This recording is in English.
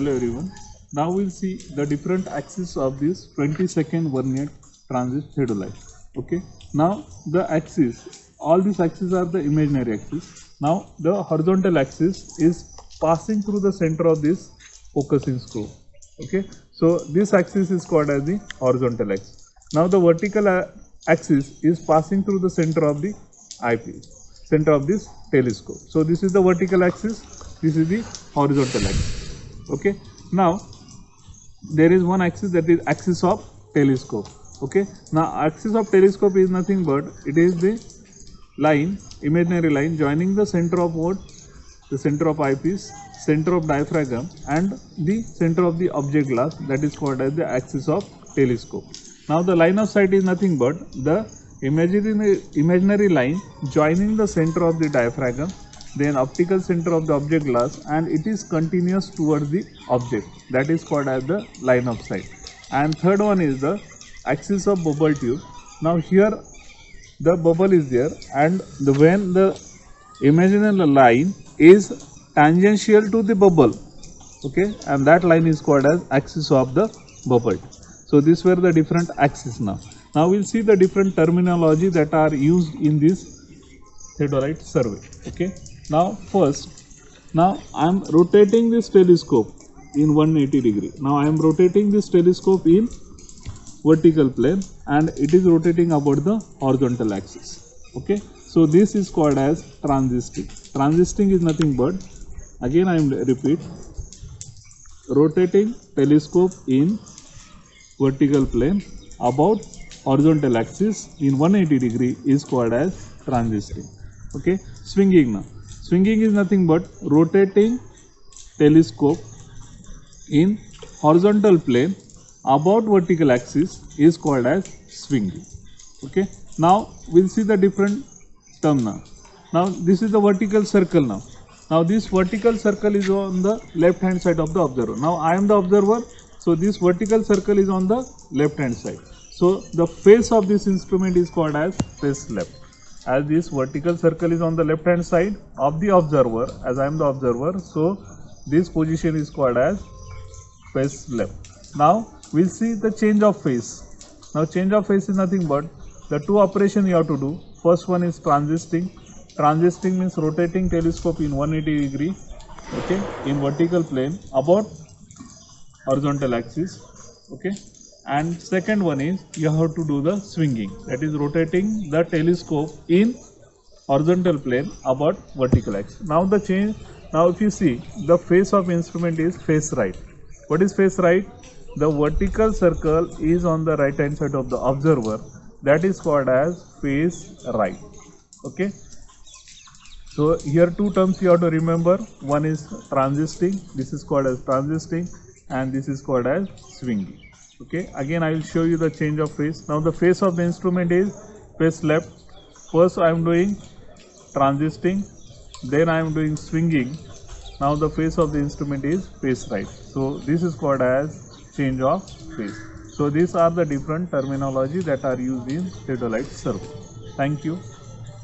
Hello everyone. Now we'll see the different axes of this 20-second vernier transit theodolite. Okay. Now the axis, all these axes are the imaginary axis. Now the horizontal axis is passing through the center of this focusing screw. Okay. So this axis is called as the horizontal axis. Now the vertical axis is passing through the center of the eyepiece, center of this telescope. So this is the vertical axis, this is the horizontal axis. Okay. Now there is one axis, that is axis of telescope. Okay. Now axis of telescope is nothing but it is the line, imaginary line joining the center of what? The center of eyepiece, center of diaphragm and the center of the object glass, that is called as the axis of telescope. Now the line of sight is nothing but the imaginary line joining the center of the diaphragm, then optical center of the object glass, and it is continuous towards the object, that is called as the line of sight. And third one is the axis of bubble tube. Now here the bubble is there, and when the imaginary line is tangential to the bubble, okay, and that line is called as axis of the bubble. So these were the different axes. Now we'll see the different terminology that are used in this theodolite survey. Okay. Now first, now I am rotating this telescope in 180 degree. Now I am rotating this telescope in vertical plane and it is rotating about the horizontal axis. Okay. So this is called as transisting. Transisting is nothing but, again I am repeat, rotating telescope in vertical plane about horizontal axis in 180 degree is called as transisting. Okay. Swinging now. Swinging is nothing but rotating telescope in horizontal plane about vertical axis is called as swinging. Okay. Now we'll see the different term now. Now this is the vertical circle now. Now this vertical circle is on the left hand side of the observer. Now I am the observer, so this vertical circle is on the left hand side. So the face of this instrument is called as face left. As this vertical circle is on the left hand side of the observer, as I am the observer, so this position is called as face left. Now we'll see the change of phase. Now change of phase is nothing but the two operations you have to do. First one is transisting. Transisting means rotating telescope in 180 degree, okay, in vertical plane about horizontal axis. Okay. And second one is you have to do the swinging, that is rotating the telescope in horizontal plane about vertical axis. Now the change, now if you see the face of instrument is face right. What is face right? The vertical circle is on the right hand side of the observer, that is called as face right. Okay. So here two terms you have to remember. One is transisting, this is called as transisting, and this is called as swinging. Okay. Again I will show you the change of phase. Now the face of the instrument is face left. First I am doing transisting, then I am doing swinging. Now the face of the instrument is face right. So this is called as change of phase. So these are the different terminology that are used in theodolite survey. Thank you.